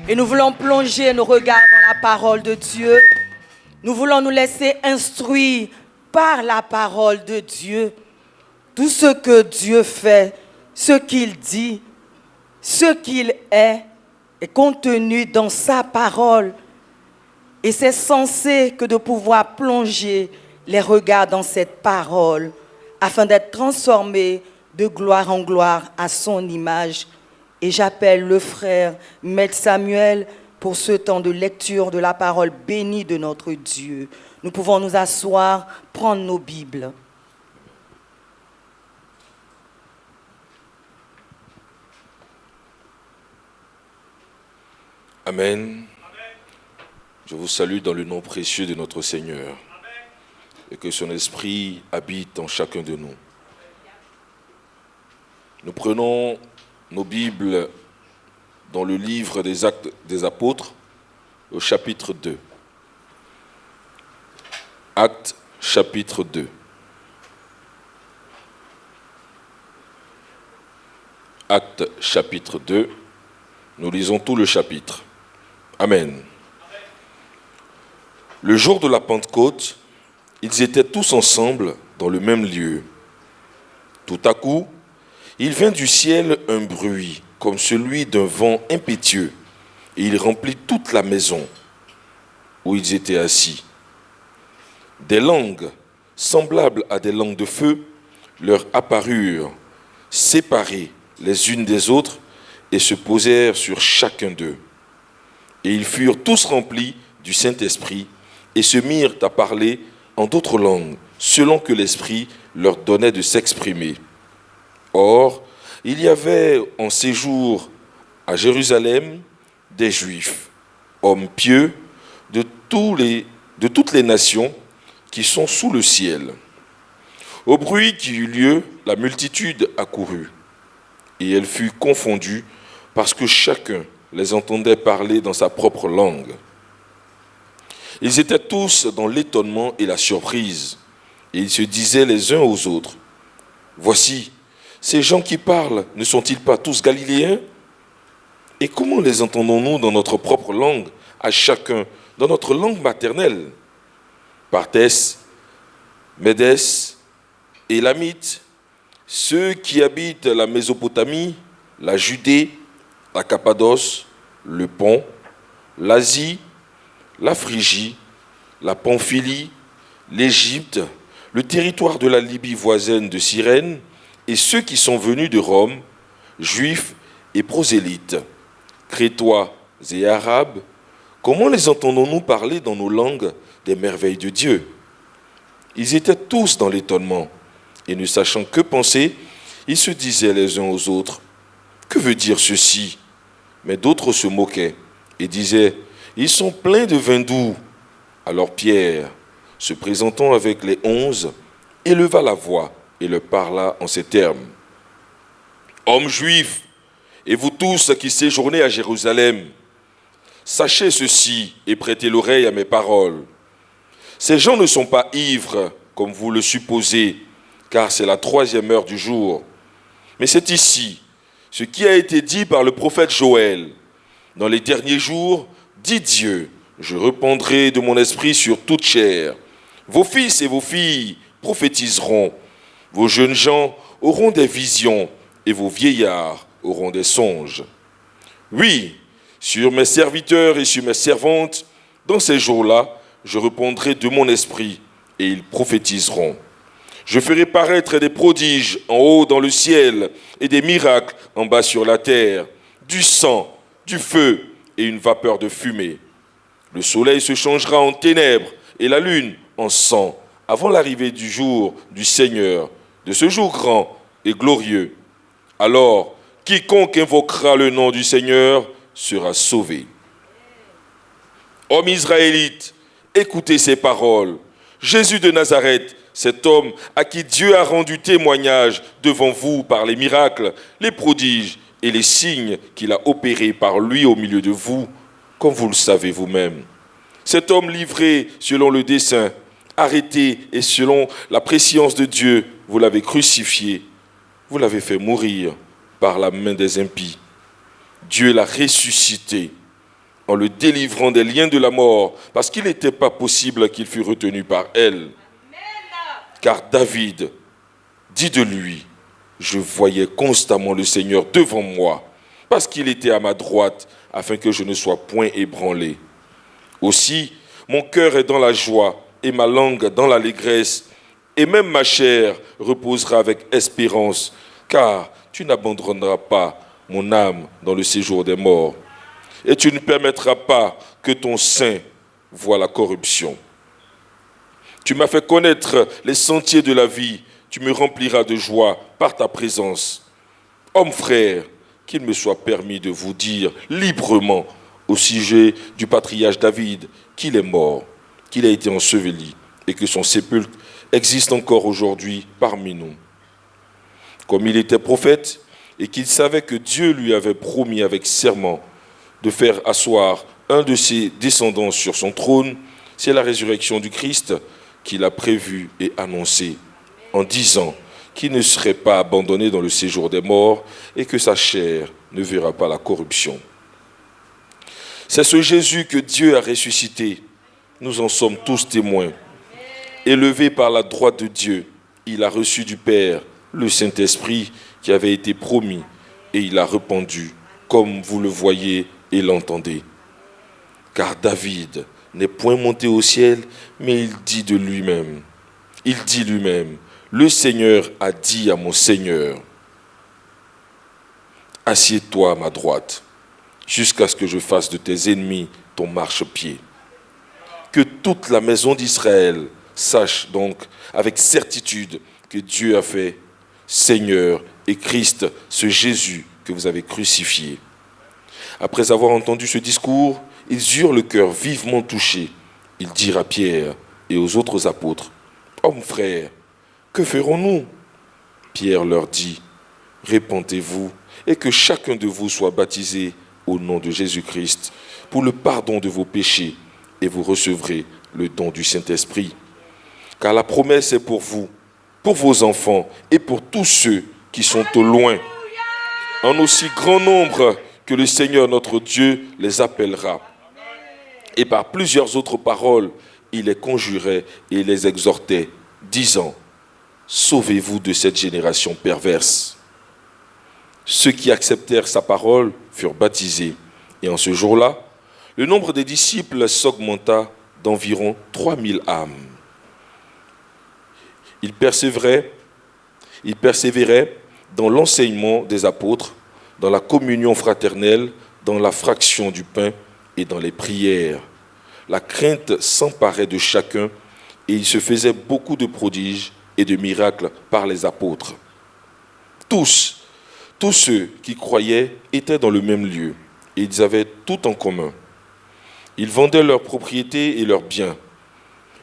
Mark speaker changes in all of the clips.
Speaker 1: Et nous voulons plonger nos regards dans la parole de Dieu. Nous voulons nous laisser instruire par la parole de Dieu. Tout ce que Dieu fait, ce qu'il dit, ce qu'il est contenu dans sa parole. Et c'est censé que de pouvoir plonger les regards dans cette parole afin d'être transformés de gloire en gloire à son image. Et j'appelle le frère Maître Samuel pour ce temps de lecture de la parole bénie de notre Dieu. Nous pouvons nous asseoir, prendre nos Bibles.
Speaker 2: Amen. Je vous salue dans le nom précieux de notre Seigneur. Et que son esprit habite en chacun de nous. Nous prenons nos Bibles dans le livre des Actes des Apôtres, au chapitre 2. Actes, chapitre 2. Actes, chapitre 2. Nous lisons tout le chapitre. Amen. Le jour de la Pentecôte, ils étaient tous ensemble dans le même lieu. Tout à coup, il vint du ciel un bruit, comme celui d'un vent impétueux, et il remplit toute la maison où ils étaient assis. Des langues, semblables à des langues de feu, leur apparurent, séparées les unes des autres, et se posèrent sur chacun d'eux. Et ils furent tous remplis du Saint-Esprit, et se mirent à parler en d'autres langues, selon que l'Esprit leur donnait de s'exprimer. Or, il y avait en séjour à Jérusalem des Juifs, hommes pieux de toutes les nations qui sont sous le ciel. Au bruit qui eut lieu, la multitude accourut, et elle fut confondue parce que chacun les entendait parler dans sa propre langue. Ils étaient tous dans l'étonnement et la surprise, et ils se disaient les uns aux autres, « Voici, ces gens qui parlent, ne sont-ils pas tous galiléens? Et comment les entendons-nous dans notre propre langue, à chacun, dans notre langue maternelle? Parthès, Médès, Élamites, ceux qui habitent la Mésopotamie, la Judée, la Cappadoce, le Pont, l'Asie, la Phrygie, la Pamphylie, l'Égypte, le territoire de la Libye voisine de Cyrène, et ceux qui sont venus de Rome, juifs et prosélytes, crétois et arabes, comment les entendons-nous parler dans nos langues des merveilles de Dieu? Ils étaient tous dans l'étonnement, et ne sachant que penser, ils se disaient les uns aux autres, « Que veut dire ceci ?» Mais d'autres se moquaient et disaient, « Ils sont pleins de vin doux. » Alors Pierre, se présentant avec les 11, éleva la voix et leur parla en ces termes. « Hommes juifs, et vous tous qui séjournez à Jérusalem, sachez ceci et prêtez l'oreille à mes paroles. Ces gens ne sont pas ivres, comme vous le supposez, car c'est la 3e heure du jour. Mais c'est ici ce qui a été dit par le prophète Joël. Dans les derniers jours, dit Dieu, je répandrai de mon esprit sur toute chair. Vos fils et vos filles prophétiseront. Vos jeunes gens auront des visions et vos vieillards auront des songes. Oui, sur mes serviteurs et sur mes servantes, dans ces jours-là, je répandrai de mon esprit et ils prophétiseront. Je ferai paraître des prodiges en haut dans le ciel et des miracles en bas sur la terre, du sang, du feu et une vapeur de fumée. Le soleil se changera en ténèbres et la lune en sang avant l'arrivée du jour du Seigneur, de ce jour grand et glorieux. Alors, quiconque invoquera le nom du Seigneur sera sauvé. Hommes israélites, écoutez ces paroles. Jésus de Nazareth, cet homme à qui Dieu a rendu témoignage devant vous par les miracles, les prodiges et les signes qu'il a opérés par lui au milieu de vous, comme vous le savez vous-même. Cet homme livré selon le dessein, arrêté et selon la prescience de Dieu, vous l'avez crucifié, vous l'avez fait mourir par la main des impies. Dieu l'a ressuscité. en le délivrant des liens de la mort, parce qu'il n'était pas possible qu'il fût retenu par elle. Car David dit de lui, je voyais constamment le Seigneur devant moi, parce qu'il était à ma droite, afin que je ne sois point ébranlé. Aussi, mon cœur est dans la joie, et ma langue dans l'allégresse, et même ma chair reposera avec espérance, car tu n'abandonneras pas mon âme dans le séjour des morts, et tu ne permettras pas que ton sein voie la corruption. Tu m'as fait connaître les sentiers de la vie, tu me rempliras de joie par ta présence. Hommes frères, qu'il me soit permis de vous dire librement au sujet du patriarche David qu'il est mort, qu'il a été enseveli et que son sépulcre existe encore aujourd'hui parmi nous. Comme il était prophète et qu'il savait que Dieu lui avait promis avec serment de faire asseoir un de ses descendants sur son trône, c'est la résurrection du Christ qu'il a prévue et annoncée en disant qu'il ne serait pas abandonné dans le séjour des morts et que sa chair ne verra pas la corruption. C'est ce Jésus que Dieu a ressuscité. Nous en sommes tous témoins. Élevé par la droite de Dieu, il a reçu du Père le Saint-Esprit qui avait été promis et il a répandu, comme vous le voyez et l'entendez. Car David n'est point monté au ciel, mais il dit lui-même, le Seigneur a dit à mon Seigneur, assieds-toi à ma droite, jusqu'à ce que je fasse de tes ennemis ton marchepied. Que toute la maison d'Israël sache donc avec certitude que Dieu a fait Seigneur et Christ, ce Jésus que vous avez crucifié. Après avoir entendu ce discours, ils eurent le cœur vivement touché. Ils dirent à Pierre et aux autres apôtres, « Hommes frères, que ferons-nous » Pierre leur dit, « Répentez-vous et que chacun de vous soit baptisé au nom de Jésus-Christ pour le pardon de vos péchés et vous recevrez le don du Saint-Esprit. Car la promesse est pour vous, pour vos enfants et pour tous ceux qui sont au loin, en aussi grand nombre que le Seigneur notre Dieu les appellera. » Et par plusieurs autres paroles, il les conjurait et les exhortait, disant, « Sauvez-vous de cette génération perverse. » Ceux qui acceptèrent sa parole furent baptisés. Et en ce jour-là, le nombre des disciples s'augmenta d'environ 3000 âmes. Ils persévéraient dans l'enseignement des apôtres, dans la communion fraternelle, dans la fraction du pain et dans les prières. La crainte s'emparait de chacun et il se faisait beaucoup de prodiges et de miracles par les apôtres. Tous ceux qui croyaient étaient dans le même lieu et ils avaient tout en commun. Ils vendaient leurs propriétés et leurs biens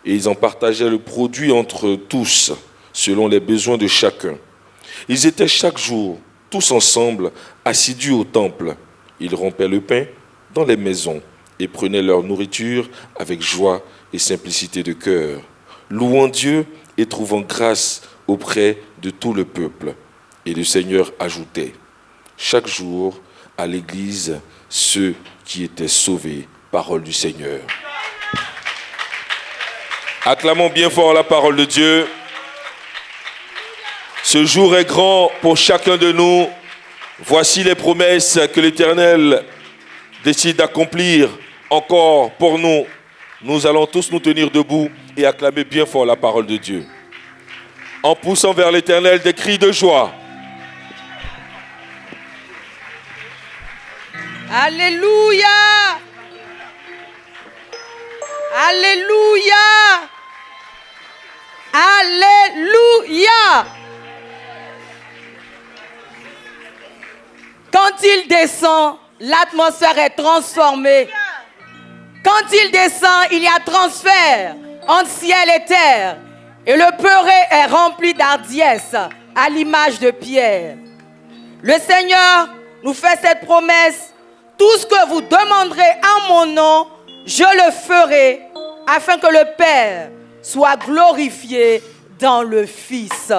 Speaker 2: et ils en partageaient le produit entre tous selon les besoins de chacun. Ils étaient chaque jour tous ensemble assidus au temple. Ils rompaient le pain dans les maisons et prenaient leur nourriture avec joie et simplicité de cœur, louant Dieu et trouvant grâce auprès de tout le peuple. Et le Seigneur ajoutait, chaque jour à l'Église, ceux qui étaient sauvés. Parole du Seigneur. Acclamons bien fort la parole de Dieu. Ce jour est grand pour chacun de nous. Voici les promesses que l'Éternel décide d'accomplir encore pour nous. Nous allons tous nous tenir debout et acclamer bien fort la parole de Dieu, en poussant vers l'Éternel des cris de joie.
Speaker 1: Alléluia! Alléluia! Alléluia! Quand il descend, l'atmosphère est transformée. Quand il descend, il y a transfert entre ciel et terre. Et le peuré est rempli d'hardiesse, à l'image de Pierre. Le Seigneur nous fait cette promesse. Tout ce que vous demanderez en mon nom, je le ferai, afin que le Père soit glorifié dans le Fils.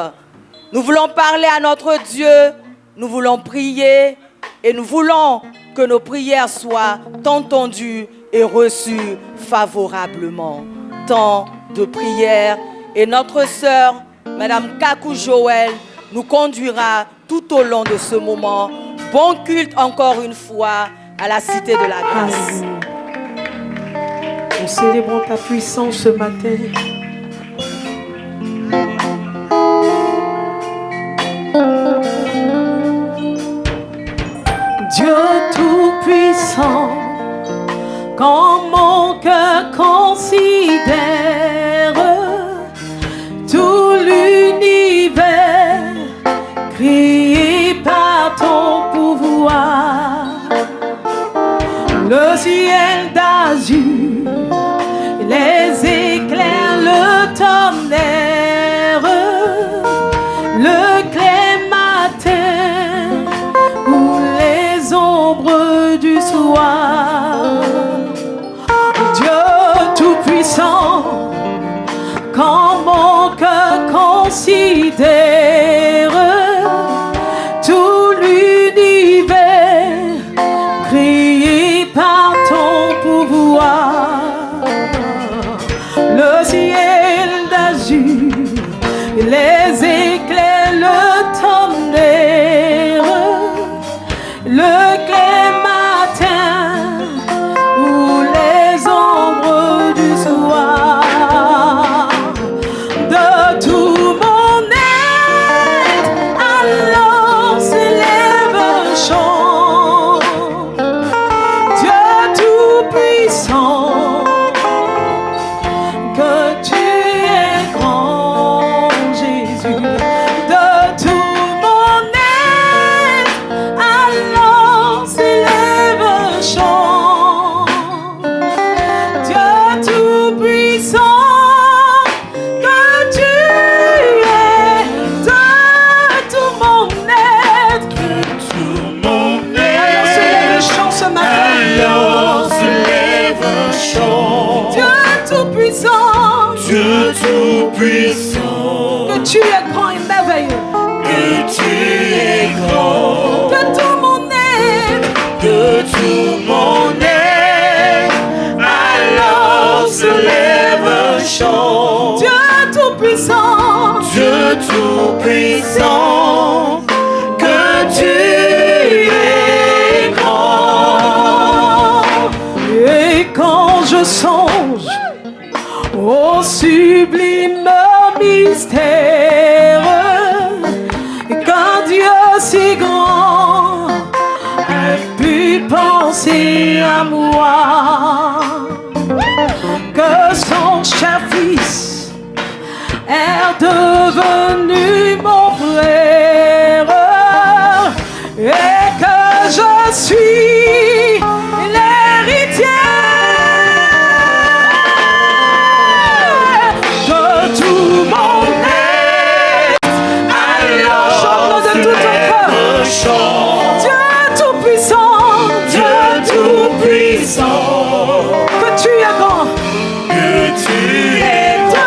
Speaker 1: Nous voulons parler à notre Dieu, nous voulons prier et nous voulons que nos prières soient entendues et reçues favorablement. Temps de prière. Et notre sœur, Madame Kakou Joël, nous conduira tout au long de ce moment. Bon culte encore une fois à la Cité de la Grâce.
Speaker 3: Nous célébrons ta puissance ce matin. Dieu Tout-Puissant, quand mon cœur considère tout l'univers créé par ton pouvoir, le ciel d'azur, les éclairs, le tonnerre, le clair matin ou les ombres du soir. Dieu Tout-Puissant, quand mon cœur considère tout l'univers créé par ton pouvoir, le ciel d'azur, les éclairs, le tonnerre, le clair matin ou les ombres du soir. De tout mon être, alors s'élève un chant. Dieu Tout-Puissant, que tu es grand, Jésus. De tout mon être, alors s'élève un chant. Dieu Tout-Puissant, que tu es de tout mon être. Alors se lève un chant ce matin.
Speaker 4: Alors se lève un chant.
Speaker 3: Dieu Tout-Puissant,
Speaker 4: Dieu Tout-Puissant,
Speaker 3: que tu es grand et merveilleux.
Speaker 4: que tu es grand.
Speaker 3: De tout mon être,
Speaker 4: De tout mon être, alors se lève un chant.
Speaker 3: Dieu Tout-Puissant,
Speaker 4: Dieu Tout-Puissant, que tu es grand.
Speaker 3: et quand je songe au sublime mystère, qu'un Dieu si grand a pu penser à moi, que son cher fils est devenu mon frère et que je suis l'héritier de tout mon être. Alors chante de tout ton cœur.
Speaker 4: Un chant.
Speaker 3: Dieu Tout-Puissant,
Speaker 4: Dieu Tout-Puissant,
Speaker 3: que tu es grand.
Speaker 4: que tu es
Speaker 3: De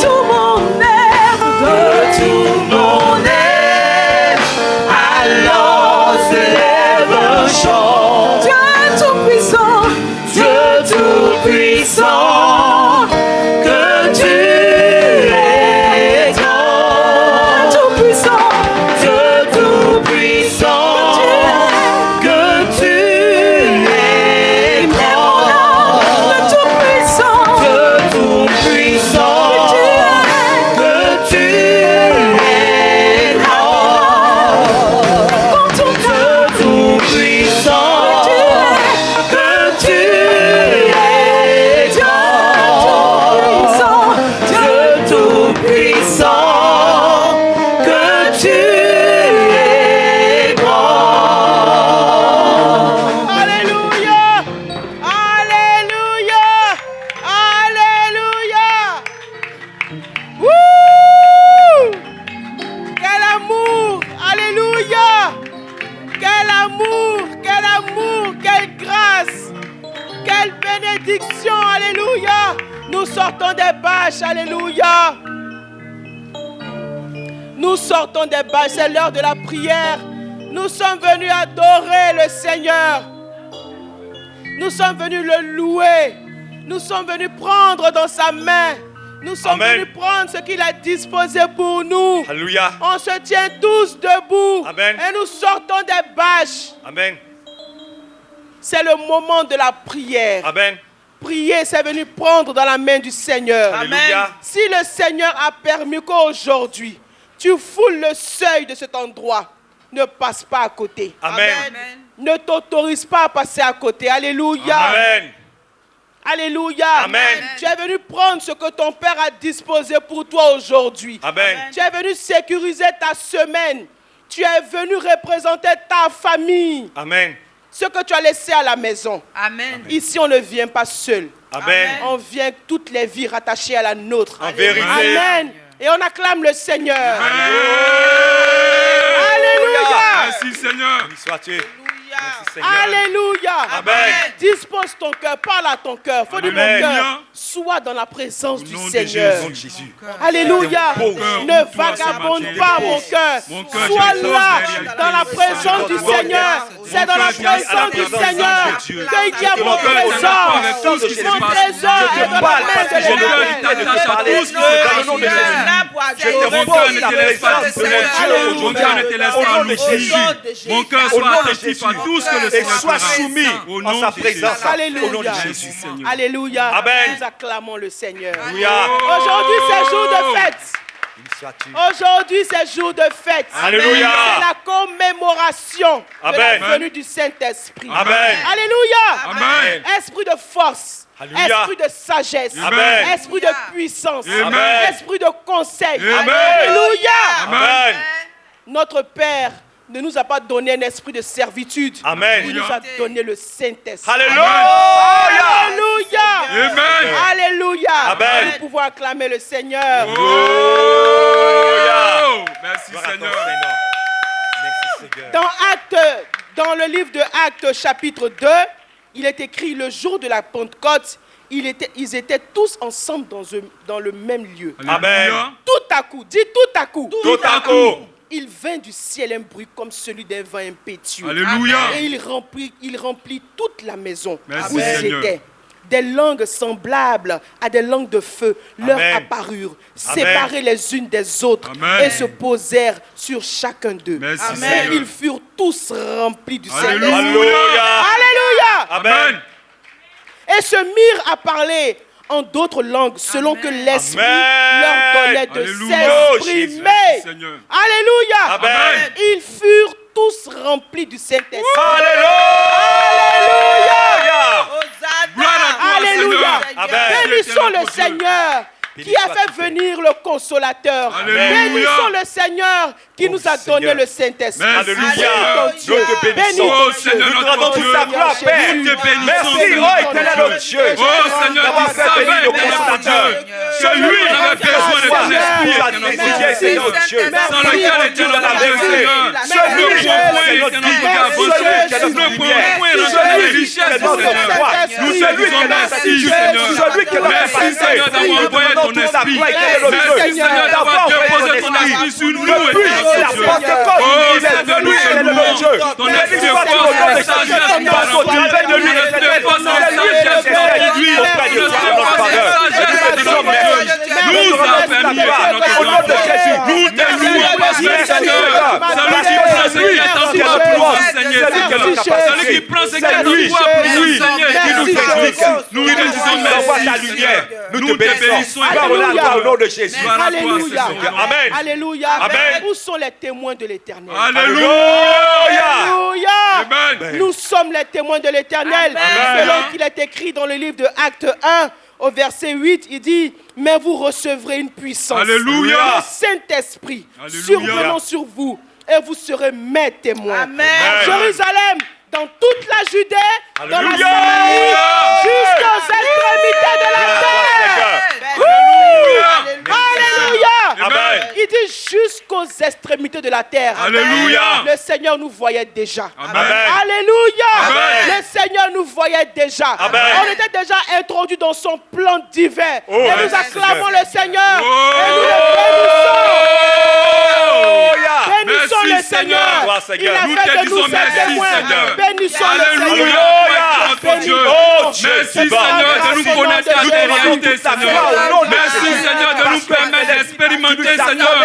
Speaker 3: tout mon être,
Speaker 4: de tout mon être, alors se lève un chant.
Speaker 3: Dieu Tout-Puissant,
Speaker 4: Dieu Tout-Puissant, que tu es grand.
Speaker 3: Tout-Puissant,
Speaker 4: Dieu Tout-Puissant, que tu es grand.
Speaker 3: le Tout-Puissant,
Speaker 4: Dieu Tout-Puissant, que tu es grand.
Speaker 3: quand ton cœur,
Speaker 4: Dieu Tout-Puissant, que tu es grand. Dieu Tout-Puissant, que tu es grand.
Speaker 5: Alléluia! Alléluia! Alléluia! Wouh! Quel amour! Alléluia! Quel amour! Quel amour! Quelle grâce! Quelle bénédiction! Alléluia! Nous sortons des bâches! Alléluia! Nous sortons des bâches, c'est l'heure de la prière. Nous sommes venus adorer le Seigneur. Nous sommes venus le louer. Nous sommes venus prendre dans sa main. Nous sommes
Speaker 4: Amen.
Speaker 5: venus prendre ce qu'il a disposé pour nous.
Speaker 4: Alléluia.
Speaker 5: On se tient tous debout.
Speaker 4: Amen.
Speaker 5: Et nous sortons des bâches.
Speaker 4: Amen.
Speaker 5: C'est le moment de la prière.
Speaker 4: Amen.
Speaker 5: Prier, c'est venir prendre dans la main du Seigneur.
Speaker 4: Alléluia.
Speaker 5: Si le Seigneur a permis qu'aujourd'hui, tu foules le seuil de cet endroit, ne passe pas à côté.
Speaker 4: Amen.
Speaker 5: Ne t'autorise pas à passer à côté. Alléluia.
Speaker 4: Amen.
Speaker 5: Alléluia.
Speaker 4: Amen.
Speaker 5: Tu es venu prendre ce que ton Père a disposé pour toi aujourd'hui.
Speaker 4: Amen.
Speaker 5: Tu es venu sécuriser ta semaine. Tu es venu représenter ta famille.
Speaker 4: Amen.
Speaker 5: Ce que tu as laissé à la maison.
Speaker 3: Amen.
Speaker 5: Ici, on ne vient pas seul.
Speaker 4: Amen.
Speaker 5: On vient toutes les vies rattachées à la nôtre.
Speaker 4: En vérité.
Speaker 5: Amen. Et on acclame le Seigneur.
Speaker 4: Alléluia.
Speaker 5: Alléluia.
Speaker 6: Merci Seigneur.
Speaker 4: Béni sois-tu. Merci, Seigneur.
Speaker 5: Alléluia.
Speaker 4: Amen.
Speaker 5: Dispose ton cœur, parle à ton cœur. Faut dire mon
Speaker 4: Amen.
Speaker 5: cœur. Sois dans la présence du
Speaker 6: nom de
Speaker 5: Seigneur.
Speaker 6: Jésus.
Speaker 4: Au nom de Jésus.
Speaker 5: Alléluia.
Speaker 6: Mon cœur
Speaker 5: Ne
Speaker 6: pour toi ce
Speaker 5: vagabonde
Speaker 6: matin.
Speaker 5: pas mon cœur.
Speaker 6: Mon cœur,
Speaker 5: Sois
Speaker 6: je
Speaker 5: là
Speaker 6: pose
Speaker 5: dans la présence du Seigneur. C'est dans la présence du Seigneur qu'il y a mon trésor. Mon trésor est dans la main de
Speaker 6: Mon cœur
Speaker 5: l'Éternel.
Speaker 6: t'attache à tout ce que c'est dans le nom de Jésus. Mon cœur ne te laisse pas distraire. Mon cœur ne te laisse pas loucher. Mon cœur soit attentif à tout ce que le
Speaker 4: Et
Speaker 6: Seigneur
Speaker 4: sois
Speaker 6: fera.
Speaker 4: soumis
Speaker 6: Au
Speaker 4: en
Speaker 6: nom
Speaker 4: sa
Speaker 6: de
Speaker 4: présence.
Speaker 6: Jésus.
Speaker 4: Au nom de
Speaker 5: Alléluia.
Speaker 4: Jésus.
Speaker 5: Alléluia.
Speaker 4: Amen.
Speaker 5: Nous acclamons le Seigneur.
Speaker 4: Alléluia.
Speaker 5: Aujourd'hui, c'est jour de fête.
Speaker 4: Béni sois-tu.
Speaker 5: Aujourd'hui, c'est jour de fête.
Speaker 4: Alléluia.
Speaker 5: C'est la commémoration de
Speaker 4: Amen.
Speaker 5: la venue du Saint-Esprit.
Speaker 4: Amen.
Speaker 5: Alléluia.
Speaker 6: Amen.
Speaker 5: Esprit de force.
Speaker 4: Alléluia.
Speaker 5: Esprit de sagesse.
Speaker 4: Amen.
Speaker 5: Esprit de puissance.
Speaker 6: Amen.
Speaker 5: Esprit de conseil.
Speaker 6: Amen.
Speaker 5: Alléluia.
Speaker 4: Amen.
Speaker 5: Notre Père ne nous a pas donné un esprit de servitude.
Speaker 4: Amen.
Speaker 5: Il nous a donné le Saint-Esprit.
Speaker 4: Alléluia.
Speaker 5: Alléluia.
Speaker 6: Amen.
Speaker 5: Alléluia.
Speaker 4: Amen.
Speaker 5: Nous pouvons acclamer le Seigneur.
Speaker 6: Oh, merci
Speaker 4: Gloire à ton
Speaker 6: Seigneur.
Speaker 4: Seigneur. Merci Seigneur.
Speaker 5: Dans le livre de Actes chapitre 2, il est écrit le jour de la Pentecôte, ils étaient tous ensemble dans le même lieu.
Speaker 4: Amen.
Speaker 5: Tout à coup, dis tout à coup.
Speaker 4: Tout à coup.
Speaker 5: Il vint du ciel un bruit comme celui d'un vent impétueux.
Speaker 6: Alléluia.
Speaker 5: Et il remplit toute la maison
Speaker 6: Merci,
Speaker 5: où ils
Speaker 6: Seigneur.
Speaker 5: étaient. Des langues semblables à des langues de feu leur
Speaker 4: Amen.
Speaker 5: apparurent, séparées les unes des autres,
Speaker 6: Amen.
Speaker 5: et se posèrent sur chacun d'eux.
Speaker 6: Merci,
Speaker 5: Et
Speaker 6: Seigneur.
Speaker 5: ils furent tous remplis du Saint-Esprit.
Speaker 6: Alléluia.
Speaker 5: Alléluia.
Speaker 4: Amen.
Speaker 5: Et se mirent à parler en d'autres langues selon que l'Esprit
Speaker 4: Amen.
Speaker 5: leur donnait de
Speaker 6: Alléluia.
Speaker 5: s'exprimer.
Speaker 6: Merci, Seigneur.
Speaker 5: Alléluia.
Speaker 4: Amen.
Speaker 5: Ils furent tous remplis du Saint-Esprit.
Speaker 4: Alléluia.
Speaker 6: Gloire à toi,
Speaker 5: Alléluia.
Speaker 6: Seigneur.
Speaker 4: Amen.
Speaker 5: Bénissons le Seigneur qui a fait venir le Consolateur.
Speaker 6: Alléluia.
Speaker 5: Bénissons le Seigneur qui nous a donné
Speaker 4: Seigneur.
Speaker 5: le Saint-Esprit.
Speaker 6: Merci,
Speaker 4: Alléluia.
Speaker 6: Seigneur.
Speaker 5: Ton Dieu.
Speaker 4: Nous te bénissons.
Speaker 5: Bénis ton
Speaker 6: Oh,
Speaker 5: Dieu.
Speaker 6: Seigneur,
Speaker 4: Nous te
Speaker 6: notre
Speaker 4: rendons
Speaker 6: Dieu.
Speaker 4: toute la gloire, Père.
Speaker 6: Nous te bénissons,
Speaker 4: Merci,
Speaker 6: Seigneur.
Speaker 4: roi éternel, notre Dieu.
Speaker 6: Oh Seigneur,
Speaker 4: D'avoir
Speaker 6: tu
Speaker 4: fait
Speaker 6: savais
Speaker 4: venir le
Speaker 6: dès notre
Speaker 4: consolateur.
Speaker 6: Dieu que lui on avait besoin de ton esprit et de notre
Speaker 4: Merci, Seigneur Dieu.
Speaker 6: sans lequel était notre Dieu, Seigneur.
Speaker 4: Celui
Speaker 6: Ne
Speaker 4: qui est
Speaker 6: pouvons point
Speaker 4: notre
Speaker 6: que notre
Speaker 4: lumière,
Speaker 6: avance.
Speaker 4: celui qui est notre
Speaker 6: Ne pouvons
Speaker 4: lumière,
Speaker 6: point rentrer
Speaker 4: celui
Speaker 6: les
Speaker 4: qui
Speaker 6: richesses,
Speaker 4: est notre
Speaker 6: Seigneur.
Speaker 4: foi,
Speaker 6: Nous te
Speaker 4: celui qui
Speaker 6: disons
Speaker 4: est notre
Speaker 6: merci,
Speaker 4: certitude,
Speaker 6: Seigneur.
Speaker 4: celui qui est notre
Speaker 6: Merci,
Speaker 4: capacité.
Speaker 6: Seigneur, d'avoir
Speaker 4: Nous te
Speaker 6: envoyé
Speaker 4: demandons
Speaker 6: ton
Speaker 4: toute la
Speaker 6: esprit.
Speaker 4: gloire, éternel, notre
Speaker 6: Merci,
Speaker 4: Dieu.
Speaker 6: Seigneur, d'avoir
Speaker 4: D'avoir envoyé
Speaker 6: déposé
Speaker 4: ton
Speaker 6: ton esprit sur nous et
Speaker 4: Depuis
Speaker 6: sur
Speaker 4: la
Speaker 6: notre Dieu.
Speaker 4: Pentecôte,
Speaker 6: Oh,
Speaker 4: il est
Speaker 6: Seigneur,
Speaker 4: venu,
Speaker 6: nous te
Speaker 4: éternel,
Speaker 6: louons.
Speaker 4: notre Dieu.
Speaker 6: Ton
Speaker 4: Béni
Speaker 6: esprit de
Speaker 4: soit ton
Speaker 6: force
Speaker 4: nom,
Speaker 6: et de
Speaker 4: de
Speaker 6: sagesse
Speaker 4: sagesse,
Speaker 6: nous a
Speaker 4: au travers de lui,
Speaker 6: ton esprit de
Speaker 4: éternel.
Speaker 6: force et de
Speaker 4: C'est lui qui
Speaker 6: sagesse
Speaker 4: intercède
Speaker 6: nous a
Speaker 4: auprès de
Speaker 6: Ton
Speaker 4: Dieu,
Speaker 6: esprit de
Speaker 4: notre
Speaker 6: force et de
Speaker 4: Père.
Speaker 6: sagesse
Speaker 4: Nous te
Speaker 6: de
Speaker 4: disons
Speaker 6: notre
Speaker 4: merci.
Speaker 6: Dieu.
Speaker 4: Nous
Speaker 6: Nous
Speaker 4: te
Speaker 6: a
Speaker 4: rendons
Speaker 6: permis
Speaker 4: la gloire.
Speaker 6: notre
Speaker 4: Au nom de Jésus.
Speaker 6: Nous te louons parce que Seigneur, celui qui prend ce qui est en
Speaker 4: C'est
Speaker 6: toi
Speaker 4: lui
Speaker 6: pour
Speaker 4: qui
Speaker 6: enseigner,
Speaker 4: est notre
Speaker 6: Seigneur.
Speaker 4: capacité.
Speaker 6: Celui qui prend ce qui est
Speaker 4: C'est
Speaker 6: en
Speaker 4: lui
Speaker 6: toi pour
Speaker 4: qui
Speaker 6: enseigner, qui nous
Speaker 4: nous
Speaker 6: explique.
Speaker 4: explique.
Speaker 6: Nous te disons
Speaker 4: Nous envoie ta
Speaker 6: merci,
Speaker 4: lumière.
Speaker 6: Seigneur.
Speaker 4: Nous
Speaker 6: Nous
Speaker 4: te
Speaker 6: te
Speaker 4: bénissons.
Speaker 6: bénissons et
Speaker 4: Gloire
Speaker 5: Alléluia.
Speaker 4: au nom de Jésus.
Speaker 6: Gloire à toi,
Speaker 5: Alléluia.
Speaker 6: Seigneur.
Speaker 4: Amen.
Speaker 5: Alléluia.
Speaker 4: Amen.
Speaker 5: Où sont les témoins de l'Éternel?
Speaker 6: Alléluia.
Speaker 5: Alléluia.
Speaker 6: Amen.
Speaker 5: Nous sommes les témoins de l'Éternel.
Speaker 6: Amen.
Speaker 5: Selon qu'il est écrit dans le livre de Actes 1, au verset 8, il dit, mais vous recevrez une puissance.
Speaker 6: Alléluia.
Speaker 5: Le Saint-Esprit
Speaker 6: Alléluia.
Speaker 5: survenant sur vous, et vous serez mes témoins.
Speaker 3: Amen.
Speaker 5: À Jérusalem, dans toute la Judée, dans la
Speaker 4: Alléluia.
Speaker 5: Samarie, jusqu'aux extrémités de la terre. Alléluia.
Speaker 6: Amen.
Speaker 5: Il dit jusqu'aux extrémités de la terre.
Speaker 6: Alléluia.
Speaker 5: Le Seigneur nous voyait déjà.
Speaker 6: Amen.
Speaker 5: Alléluia.
Speaker 6: Amen.
Speaker 5: Le Seigneur nous voyait déjà.
Speaker 4: Amen.
Speaker 5: On était déjà introduits dans son plan divin.
Speaker 4: Oh,
Speaker 5: et nous
Speaker 4: merci,
Speaker 5: acclamons
Speaker 4: Seigneur.
Speaker 5: le Seigneur.
Speaker 6: Oh.
Speaker 5: Et nous le bénissons.
Speaker 4: Alléluia.
Speaker 5: Bénissons le Seigneur.
Speaker 6: Toi,
Speaker 5: Il
Speaker 6: Seigneur.
Speaker 5: a
Speaker 6: Nous
Speaker 5: fait
Speaker 6: te
Speaker 5: de nous
Speaker 6: disons
Speaker 5: ses
Speaker 6: merci,
Speaker 5: témoins.
Speaker 6: Seigneur.
Speaker 5: Bénissons le Seigneur.
Speaker 6: Alléluia. Notre Dieu.
Speaker 2: Oh,
Speaker 6: Merci, Seigneur, de nous connecter à tes réalités, Seigneur. Merci, Seigneur, de nous permettre d'expérimenter, Seigneur.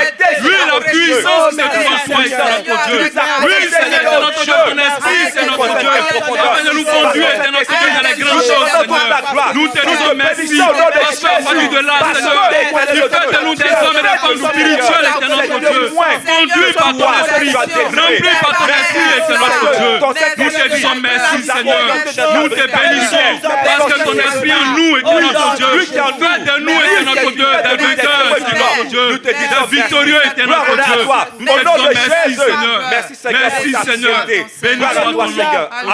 Speaker 6: Oui, la puissance de devant toi, c'est notre Dieu. Oui, Seigneur, c'est notre Dieu. Ton esprit, c'est notre Dieu. Afin de nous conduire, c'est notre Dieu dans les grandes choses, Seigneur. Nous te disons merci. Parce que à partir de là, Seigneur, tu fais de nous des hommes et des femmes spirituels, c'est notre Dieu. Conduit par ton esprit, rempli par ton esprit, c'est notre Dieu. Nous te disons merci, Seigneur. Nous te bénissons parce que ton esprit en nous est notre Dieu. Fais de nous est notre Dieu. Des vainqueurs, c'est notre Dieu. Des victorieux est notre Dieu. Nous te disons merci, Seigneur. Merci, Seigneur. Béni soit ton nom.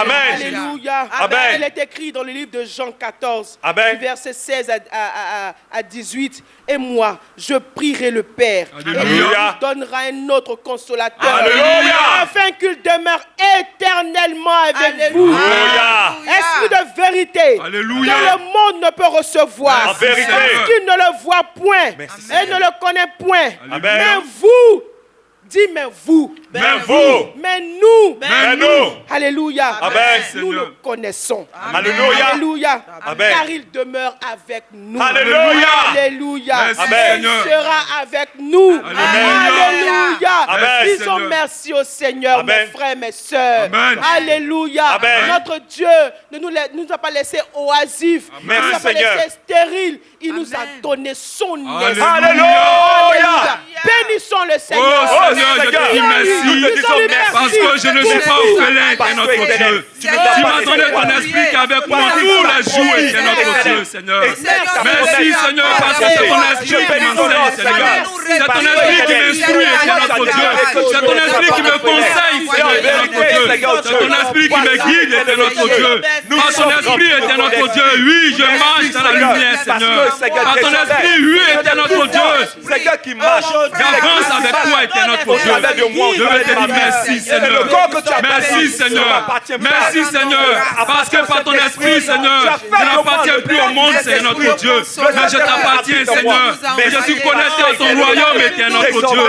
Speaker 2: Amen.
Speaker 5: Alléluia.
Speaker 2: Amen.
Speaker 5: Il est écrit dans le livre de Jean 14,
Speaker 2: Amen.
Speaker 5: du verset 16 à 18. Et moi, je prierai le Père.
Speaker 6: Alléluia.
Speaker 5: Et il nous donnera un autre consolateur.
Speaker 2: Alléluia.
Speaker 5: Afin qu'il demeure éternellement avec vous.
Speaker 2: Alléluia.
Speaker 5: Esprit de vérité.
Speaker 6: Alléluia.
Speaker 5: Que le monde ne peut recevoir.
Speaker 2: En vérité.
Speaker 5: Parce qu'il ne le voit point. Et ne le connaît point.
Speaker 2: Amen.
Speaker 5: Mais vous, dis mais vous.
Speaker 2: Mais vous.
Speaker 5: Mais nous.
Speaker 2: Mais nous.
Speaker 5: Alléluia.
Speaker 2: Amen.
Speaker 5: Nous le connaissons.
Speaker 2: Alléluia.
Speaker 5: Alléluia.
Speaker 2: Amen.
Speaker 5: Car il demeure avec nous.
Speaker 2: Alléluia.
Speaker 5: Alléluia.
Speaker 6: Merci,
Speaker 5: Et
Speaker 6: Seigneur.
Speaker 5: il sera avec nous. Alléluia.
Speaker 2: Amen.
Speaker 5: Disons
Speaker 6: Seigneur.
Speaker 5: merci au Seigneur,
Speaker 2: Amen.
Speaker 5: mes frères, mes sœurs.
Speaker 6: Amen.
Speaker 5: Alléluia.
Speaker 2: Amen.
Speaker 5: Notre Dieu ne nous a pas laissé oisifs. Il ne
Speaker 2: Merci,
Speaker 5: nous a pas
Speaker 2: Seigneur.
Speaker 5: laissé stériles. Il nous a donné son esprit.
Speaker 2: Alléluia.
Speaker 5: Bénissons le Seigneur.
Speaker 6: Oh Seigneur, je te dis merci.
Speaker 2: Nous te disons merci.
Speaker 6: Parce que je ne suis pas orphelin, t'es notre Dieu. Tu m'as donné ton esprit qui est avec moi tous les jours, t'es notre Dieu, Seigneur. Merci, Seigneur, parce que c'est ton esprit qui m'enseigne, Seigneur. C'est ton esprit qui m'instruit, t'es notre Dieu. C'est ton esprit qui me conseille, Seigneur, t'es notre Dieu. C'est ton esprit qui me guide, t'es notre Dieu. Par ton esprit, t'es notre Dieu. Oui, je marche dans la lumière, Seigneur. Par ton esprit, oui, t'es notre Dieu.
Speaker 2: Seigneur qui marche.
Speaker 6: J'avance avec toi et t'es notre Dieu. Je veux te dire merci, Seigneur. Merci, Seigneur. Merci, Seigneur. Parce que par ton esprit, Seigneur, je n'appartiens plus au monde, c'est notre Dieu. Mais je t'appartiens, Seigneur. Et je suis connecté à ton royaume et t'es notre Dieu.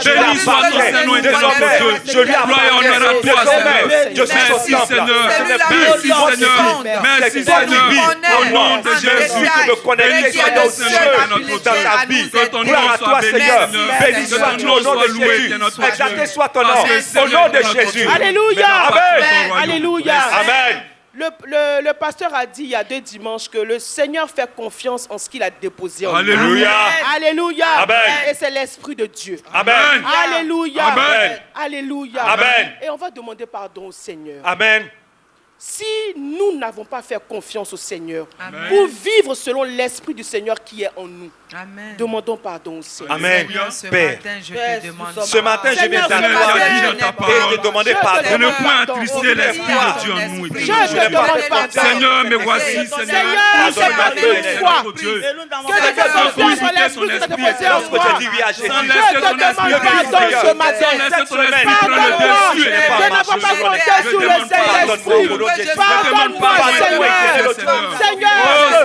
Speaker 6: Béni soit ton Seigneur et t'es notre Dieu. Gloire et honneur à toi, Seigneur. Merci, Seigneur. Merci, Seigneur. Merci, Seigneur. Au nom de Jésus, béni soit ton Seigneur et notre Dieu. Que ton nom soit béni, Seigneur.
Speaker 2: Béni soit
Speaker 6: Que ton nom soit loué, t'es notre Dieu.
Speaker 2: Exalté soit ton nom. Au nom de Jésus.
Speaker 5: Alléluia.
Speaker 2: Amen.
Speaker 5: Alléluia.
Speaker 2: Amen.
Speaker 5: Le pasteur a dit il y a 2 dimanches que le Seigneur fait confiance en ce qu'il a déposé en nous.
Speaker 6: Alléluia.
Speaker 5: Alléluia.
Speaker 2: Amen.
Speaker 5: Et c'est l'Esprit de Dieu.
Speaker 2: Amen.
Speaker 5: Alléluia.
Speaker 6: Amen.
Speaker 5: Alléluia.
Speaker 2: Amen.
Speaker 5: Et on va demander pardon au Seigneur.
Speaker 2: Amen.
Speaker 5: Si nous n'avons pas fait confiance au Seigneur pour vivre selon l'Esprit du Seigneur qui est en nous,
Speaker 7: Amen.
Speaker 5: demandons pardon au Seigneur.
Speaker 2: Amen.
Speaker 7: Ce
Speaker 2: Père.
Speaker 7: matin, je te demande
Speaker 2: Ce matin, je viens
Speaker 5: Seigneur,
Speaker 2: t'aller
Speaker 6: ta parole.
Speaker 2: et te demander pardon.
Speaker 6: Je ne point attrister l'Esprit de Dieu en nous.
Speaker 5: Je te demande pardon.
Speaker 6: Seigneur, me voici, Seigneur.
Speaker 5: Seigneur, c'est pas une fois
Speaker 6: Notre Dieu.
Speaker 5: que tu fais confiance en l'Esprit que tu as déposé en moi.
Speaker 2: Lorsque tu dis oui à Jésus,
Speaker 6: Sans
Speaker 5: Je
Speaker 6: laisser
Speaker 5: te
Speaker 6: ton esprit
Speaker 5: demande pardon
Speaker 6: bénir.
Speaker 5: ce matin.
Speaker 6: Sans laisser ton esprit prendre le
Speaker 5: Pardonne-moi.
Speaker 6: dessus.
Speaker 5: Je ne peux pas compter sur le Saint-Esprit. Pardonne-moi, Seigneur. Seigneur,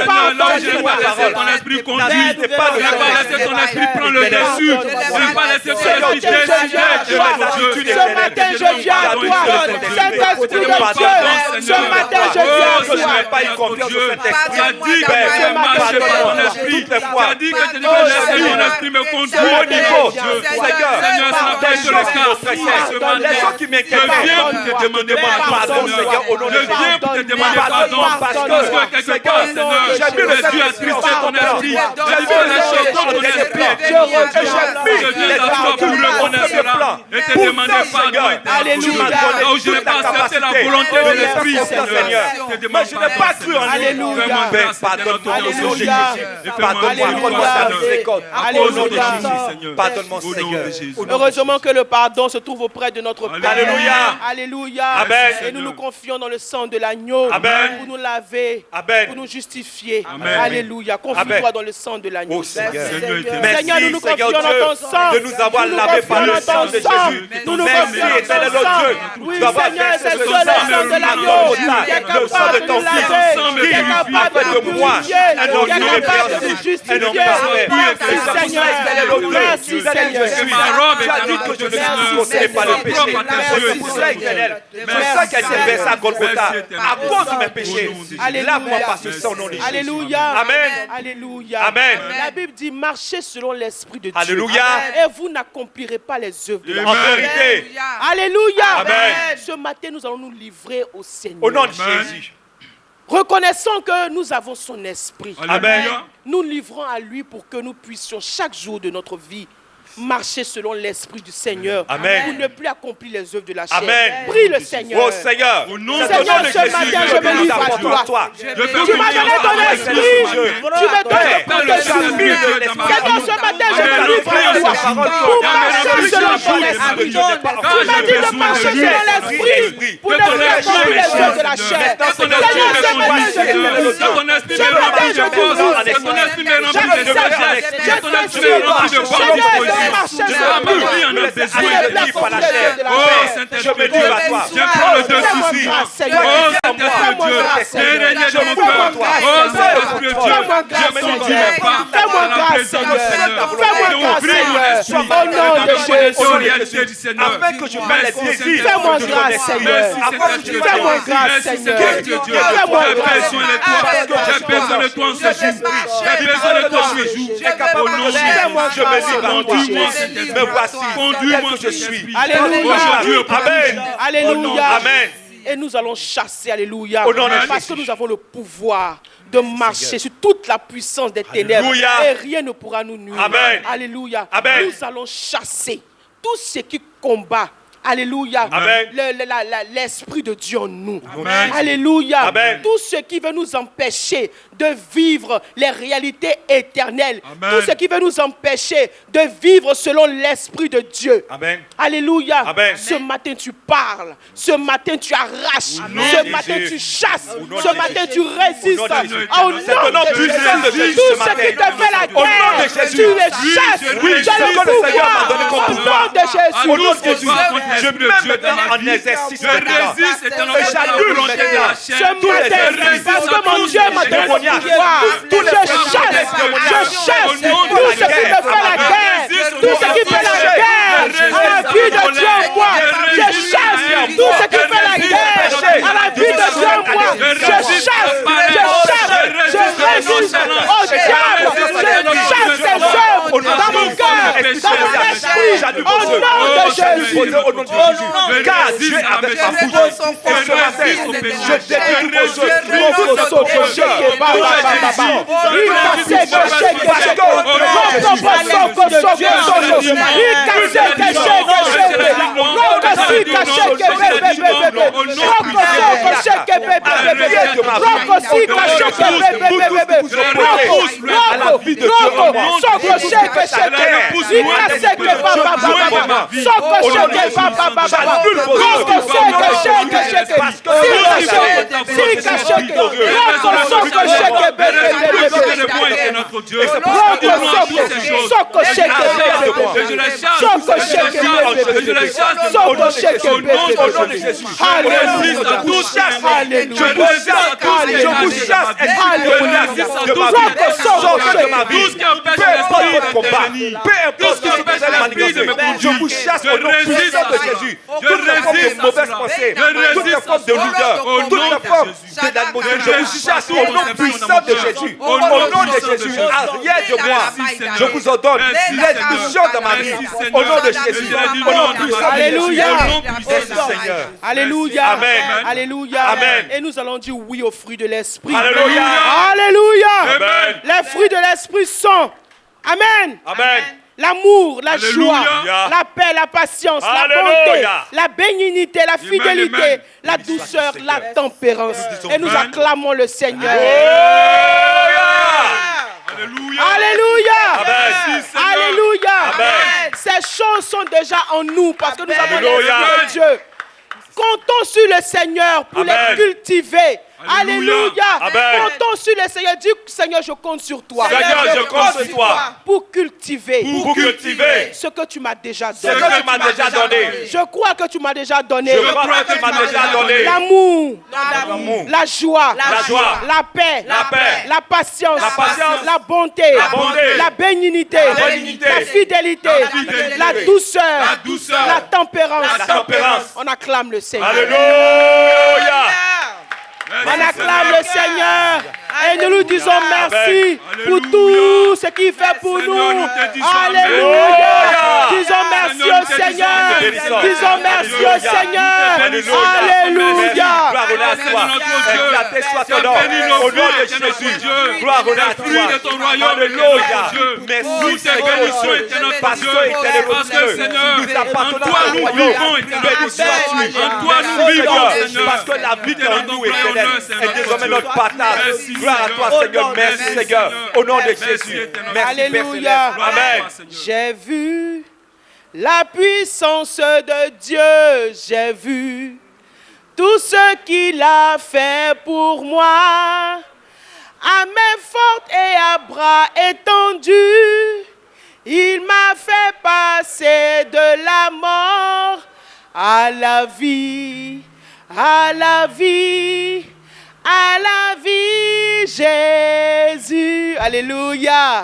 Speaker 5: pardonne-moi.
Speaker 6: Ton esprit conduit. Ne pas laisser ton esprit prendre le dessus. Ne pas laisser ton esprit décider.
Speaker 5: Ce matin, je viens à toi. Saint-Esprit de Dieu. Ce matin, je viens à
Speaker 2: je n'ai
Speaker 5: toi.
Speaker 2: pas eu confiance au Saint-Esprit.
Speaker 6: Tu as dit que tu ne marches pas ton esprit. Tu as dit que tu devais laisser ton esprit me conduire.
Speaker 2: Au niveau,
Speaker 6: Seigneur, ça n'a pas été le cas. Ce matin,
Speaker 2: les gens qui
Speaker 6: je
Speaker 2: m'inquiètent,
Speaker 6: viens pour te demander pardon, Seigneur. Je viens pour te demander pardon. Parce que quelque part, Seigneur, Dieu a tristé ton esprit. J'ai vu les choses dans ton esprit. Je viens à toi pour reconnaître cela et te demander pardon.
Speaker 5: Alléluia.
Speaker 6: Là où je n'ai pas accepté la volonté de l'esprit, Seigneur. Je te demande
Speaker 2: je n'ai pas cru en lui.
Speaker 5: Alléluia.
Speaker 6: Fais-moi grâce,
Speaker 2: Pardonne-moi,
Speaker 5: Alléluia.
Speaker 2: Pardonne-moi, accorde-moi ta miséricorde.
Speaker 6: Au nom de
Speaker 5: Alléluia.
Speaker 6: Jésus, Seigneur.
Speaker 2: Pardonne-moi,
Speaker 6: Au nom
Speaker 2: Seigneur.
Speaker 6: de Jésus.
Speaker 5: Heureusement que le pardon se trouve auprès de notre Père.
Speaker 2: Alléluia.
Speaker 5: Alléluia.
Speaker 7: Amen.
Speaker 5: Et nous nous confions dans le sang de l'agneau
Speaker 7: Amen.
Speaker 5: pour nous laver,
Speaker 7: Amen.
Speaker 5: pour nous justifier.
Speaker 6: Amen.
Speaker 5: Alléluia. Confie-toi
Speaker 7: Amen.
Speaker 5: dans le sang de l'agneau.
Speaker 7: Oh Seigneur.
Speaker 6: Merci,
Speaker 5: Seigneur, nous nous
Speaker 7: Seigneur
Speaker 5: confions
Speaker 7: Dieu,
Speaker 5: dans ton sang.
Speaker 7: de nous avoir
Speaker 5: Nous nous
Speaker 7: lavé par le
Speaker 5: confions
Speaker 7: sang
Speaker 5: dans
Speaker 7: de
Speaker 5: ton sang.
Speaker 7: Jésus.
Speaker 5: Nous nous
Speaker 7: Merci,
Speaker 5: confions dans
Speaker 7: éternel
Speaker 5: ton sang.
Speaker 7: Dieu,
Speaker 5: Oui,
Speaker 7: d'avoir
Speaker 5: Seigneur,
Speaker 7: versé
Speaker 5: c'est
Speaker 7: ce
Speaker 5: sur le
Speaker 7: sang
Speaker 5: sang de l'agneau
Speaker 7: Golgotha,
Speaker 5: qui est
Speaker 7: le sang
Speaker 5: capable
Speaker 7: de
Speaker 5: de
Speaker 7: ton
Speaker 5: nous
Speaker 7: Fils,
Speaker 5: laver, qui
Speaker 7: qui
Speaker 5: est capable
Speaker 7: fait
Speaker 5: de
Speaker 7: de
Speaker 5: nous
Speaker 7: moi
Speaker 5: purifier,
Speaker 7: un homme
Speaker 5: qui est capable de nous
Speaker 7: irréprochable,
Speaker 5: justifier.
Speaker 7: un homme parfait.
Speaker 5: Merci, Seigneur. Merci, Seigneur.
Speaker 7: Tu as dit que je ne suis possédé par le péché. C'est pour cela, éternel. Le sang qui a été versé à Golgotha, à cause de mes péchés. Lave-moi par ce sang au nom de Jésus.
Speaker 5: Alléluia.
Speaker 7: Amen.
Speaker 5: Alléluia.
Speaker 7: Amen.
Speaker 5: La Bible dit marchez selon l'esprit de Dieu.
Speaker 7: Alléluia.
Speaker 5: Et vous n'accomplirez pas les œuvres de la
Speaker 7: En
Speaker 5: chair.
Speaker 7: vérité,
Speaker 5: Alléluia.
Speaker 7: Amen.
Speaker 5: Ce matin, nous allons nous livrer au Seigneur.
Speaker 7: au nom de Jésus.
Speaker 5: Reconnaissons que nous avons son esprit.
Speaker 7: Amen.
Speaker 5: Nous livrons à lui pour que nous puissions chaque jour de notre vie marcher selon l'esprit du Seigneur.
Speaker 7: Amen.
Speaker 5: Pour ne plus accomplir les œuvres de la chair.
Speaker 7: Amen.
Speaker 5: Prie le Seigneur.
Speaker 7: Oh Seigneur,
Speaker 6: Au nom
Speaker 7: c'est
Speaker 6: de
Speaker 7: au nom de
Speaker 5: Seigneur, ce
Speaker 7: Jésus
Speaker 5: matin,
Speaker 7: que
Speaker 5: je me
Speaker 7: nous
Speaker 5: livre à
Speaker 7: apportons
Speaker 5: toi.
Speaker 6: Je fais
Speaker 5: Tu m'as donné ton esprit. Tu me donnes pour te soumis. Seigneur, ce matin, je me livre à toi. Pour marcher selon ton esprit. Tu m'as dit de marcher selon l'esprit. Pour ne plus accomplir les œuvres de la chair. Seigneur, ce matin, je te loue. Ce matin, je te loue.
Speaker 7: Je me dis à toi.
Speaker 6: prends le dessus.
Speaker 5: Seigneur.
Speaker 6: Oh, Saint-Esprit de Dieu,
Speaker 5: Fais-moi grâce, Seigneur. Fais-moi grâce, Seigneur. Au nom de Jésus.
Speaker 7: Afin que je mette les désirs
Speaker 5: Fais-moi
Speaker 7: de ton
Speaker 5: grâce,
Speaker 7: esprit.
Speaker 5: Seigneur.
Speaker 7: Afin que je mette
Speaker 5: Fais-moi
Speaker 7: les
Speaker 5: grâce,
Speaker 7: désirs.
Speaker 5: Seigneur.
Speaker 6: Fais-moi besoin de toi. J'ai besoin de toi en ce jour. J'ai besoin de toi en ce jour. Au nom de
Speaker 7: Je me livre à toi.
Speaker 6: Conduis-moi, Saint-Esprit.
Speaker 7: Me voici,
Speaker 6: Conduis-moi,
Speaker 7: tel que je suis.
Speaker 5: Alléluia.
Speaker 7: Amen.
Speaker 5: Alléluia.
Speaker 7: Amen.
Speaker 5: Et nous allons chasser, alléluia,
Speaker 7: Au nom de
Speaker 5: parce que
Speaker 7: Jésus.
Speaker 5: nous avons le pouvoir de marcher sur toute la puissance des ténèbres.
Speaker 7: Alléluia.
Speaker 5: Et rien ne pourra nous nuire.
Speaker 7: Amen.
Speaker 5: Alléluia.
Speaker 7: Amen.
Speaker 5: Nous allons chasser tout ce qui combat. Alléluia.
Speaker 7: Amen.
Speaker 5: L'Esprit de Dieu en nous.
Speaker 6: Amen.
Speaker 5: Alléluia.
Speaker 7: Amen.
Speaker 5: Tout ce qui veut nous empêcher de vivre les réalités éternelles.
Speaker 6: Amen.
Speaker 5: Tout ce qui veut nous empêcher de vivre selon l'Esprit de Dieu.
Speaker 7: Amen.
Speaker 5: Alléluia.
Speaker 7: Amen.
Speaker 5: Ce matin, tu parles. Ce matin, tu arraches.
Speaker 6: nom
Speaker 5: Ce
Speaker 6: de
Speaker 5: matin,
Speaker 7: Jésus.
Speaker 5: tu chasses.
Speaker 7: Au nom de
Speaker 5: Ce matin, tu résistes.
Speaker 7: Au nom de Jésus.
Speaker 5: Au nom
Speaker 7: C'est au nom
Speaker 5: de
Speaker 7: puissant de Jésus
Speaker 5: Tout
Speaker 7: ce
Speaker 5: ce
Speaker 7: matin.
Speaker 5: qui te fait la
Speaker 7: Au nom de
Speaker 5: guerre,
Speaker 7: Jésus.
Speaker 5: tu les chasses.
Speaker 7: Oui,
Speaker 5: Tu
Speaker 7: c'est
Speaker 5: as
Speaker 7: ce
Speaker 5: le
Speaker 7: que le Seigneur m'a donné
Speaker 5: pouvoir.
Speaker 7: comme
Speaker 5: Au
Speaker 7: pouvoir.
Speaker 5: nom de Jésus.
Speaker 7: Au nom de Jésus. Je
Speaker 6: Esprit de
Speaker 7: mets
Speaker 6: Dieu dans
Speaker 7: maintenant
Speaker 6: ma
Speaker 7: en
Speaker 6: vie.
Speaker 7: exercice
Speaker 6: Je
Speaker 7: maintenant.
Speaker 6: résiste éternellement
Speaker 7: Et
Speaker 6: à la
Speaker 7: j'annule
Speaker 6: volonté de la
Speaker 7: maintenant
Speaker 5: Ce
Speaker 6: chair.
Speaker 5: matin, parce que mon Dieu m'a donné le pouvoir. Je chasse. Je chasse tout ce qui me fait la guerre. Tout ce qui fait la guerre à la vie de Dieu en moi. Je chasse tout ce qui fait la guerre à la vie de Dieu en moi. Je chasse. Je résiste au diable. Je chasse ses œuvres dans mon cœur, dans mon esprit. Au nom de Jésus.
Speaker 7: Au nom de Jésus. Car Dieu est avec ma bouche. Et ce matin, je dédie tous vos je vous chasse au nom puissant de Jésus. Toutes les formes de mauvaises pensées, toutes les formes de lourdeur, toutes les formes d'animosité, je vous chasse au nom puissant de Jésus. Au nom de Jésus, arrière de moi, je vous ordonne l'expulsion dans ma vie. Au nom de Jésus, au nom puissant de
Speaker 5: Alléluia.
Speaker 7: Jésus. Seigneur.
Speaker 5: Alléluia.
Speaker 7: Amen.
Speaker 5: Alléluia.
Speaker 7: Amen.
Speaker 5: Et nous allons dire oui aux fruits de l'esprit.
Speaker 7: Alléluia.
Speaker 5: Alléluia.
Speaker 7: Amen.
Speaker 5: Les fruits de l'esprit sont. Amen.
Speaker 7: Amen.
Speaker 5: L'amour, la
Speaker 6: Alléluia.
Speaker 5: joie, la paix, la patience, la bonté,
Speaker 7: Alléluia.
Speaker 5: la bénignité, la fidélité,
Speaker 6: Amen.
Speaker 5: la douceur, la tempérance. Et nous
Speaker 6: Amen.
Speaker 5: acclamons le Seigneur.
Speaker 6: Alléluia.
Speaker 5: Alléluia.
Speaker 7: Amen.
Speaker 5: Alléluia.
Speaker 7: Amen.
Speaker 5: Ces choses sont déjà en nous parce que nous avons
Speaker 7: Alléluia.
Speaker 5: l'Esprit de Dieu. Comptons sur le Seigneur pour
Speaker 7: Amen.
Speaker 5: les cultiver.
Speaker 6: Alléluia.
Speaker 5: Alléluia.
Speaker 7: Amen.
Speaker 5: Comptons sur le Seigneur. Dis, Seigneur, je compte sur toi.
Speaker 7: Seigneur, je compte sur toi
Speaker 5: Pour cultiver
Speaker 7: pour cultiver
Speaker 5: ce que tu m'as déjà
Speaker 7: ce
Speaker 5: donné.
Speaker 7: que tu m'as déjà donné.
Speaker 5: Je crois que tu m'as déjà donné
Speaker 7: Je crois que tu m'as déjà donné
Speaker 5: l'amour,
Speaker 7: l'amour,
Speaker 5: la joie,
Speaker 7: la joie,
Speaker 5: la paix,
Speaker 7: la
Speaker 5: patience,
Speaker 7: patience,
Speaker 5: la bonté,
Speaker 7: la bonté,
Speaker 5: la bénignité,
Speaker 7: la bénignité,
Speaker 5: la fidélité,
Speaker 6: fidélité,
Speaker 5: la douceur,
Speaker 6: la douceur,
Speaker 5: la tempérance.
Speaker 7: la tempérance.
Speaker 5: On acclame le Seigneur.
Speaker 7: Alléluia.
Speaker 5: On acclame le Seigneur et nous lui disons merci
Speaker 6: Alléluia.
Speaker 5: pour tout ce qu'il fait pour
Speaker 6: Seigneur,
Speaker 5: nous.
Speaker 6: nous te disons
Speaker 5: Alléluia.
Speaker 7: Alléluia.
Speaker 5: Disons merci
Speaker 6: Seigneur,
Speaker 5: au
Speaker 6: nous te
Speaker 5: Seigneur.
Speaker 7: disons
Speaker 5: Disons merci au
Speaker 7: Alléluia.
Speaker 5: Seigneur.
Speaker 7: Alléluia.
Speaker 5: Alléluia.
Speaker 7: Gloire honneur à toi. Exalté soit ton nom. Au nom de Jésus. Gloire honneur à
Speaker 6: fruit de
Speaker 7: toi.
Speaker 6: ton royaume est
Speaker 7: Alléluia.
Speaker 6: notre Dieu.
Speaker 7: Merci
Speaker 6: Nous te
Speaker 7: Seigneur.
Speaker 6: bénissons, éternel
Speaker 7: Parce
Speaker 6: Dieu.
Speaker 7: que éternel
Speaker 6: Parce que
Speaker 7: Dieu,
Speaker 6: Seigneur,
Speaker 7: nous appartenons
Speaker 6: en toi
Speaker 7: à ton
Speaker 6: nous
Speaker 7: royaume.
Speaker 6: vivons, éternel
Speaker 7: Béni
Speaker 6: Dieu.
Speaker 7: sois-tu.
Speaker 6: En toi nous
Speaker 7: Merci,
Speaker 6: vivons,
Speaker 7: Seigneur.
Speaker 6: Seigneur.
Speaker 7: Parce que la vie en nous est éternelle.
Speaker 6: Seigneur,
Speaker 7: Et désormais notre
Speaker 6: Dieu.
Speaker 7: partage.
Speaker 6: Merci,
Speaker 7: Gloire à toi,
Speaker 6: Seigneur.
Speaker 7: Seigneur. Merci,
Speaker 6: Merci,
Speaker 7: Seigneur.
Speaker 6: Seigneur.
Speaker 7: Au nom de
Speaker 6: Merci,
Speaker 7: Jésus.
Speaker 6: éternel.
Speaker 7: Merci, Père
Speaker 5: Alléluia.
Speaker 7: Céleste. Amen.
Speaker 5: J'ai vu la puissance de Dieu. J'ai vu tout ce qu'il a fait pour moi. À main forte et à bras étendus, il m'a fait passer de la mort à la vie, à la vie, à la vie, Jésus. Alléluia.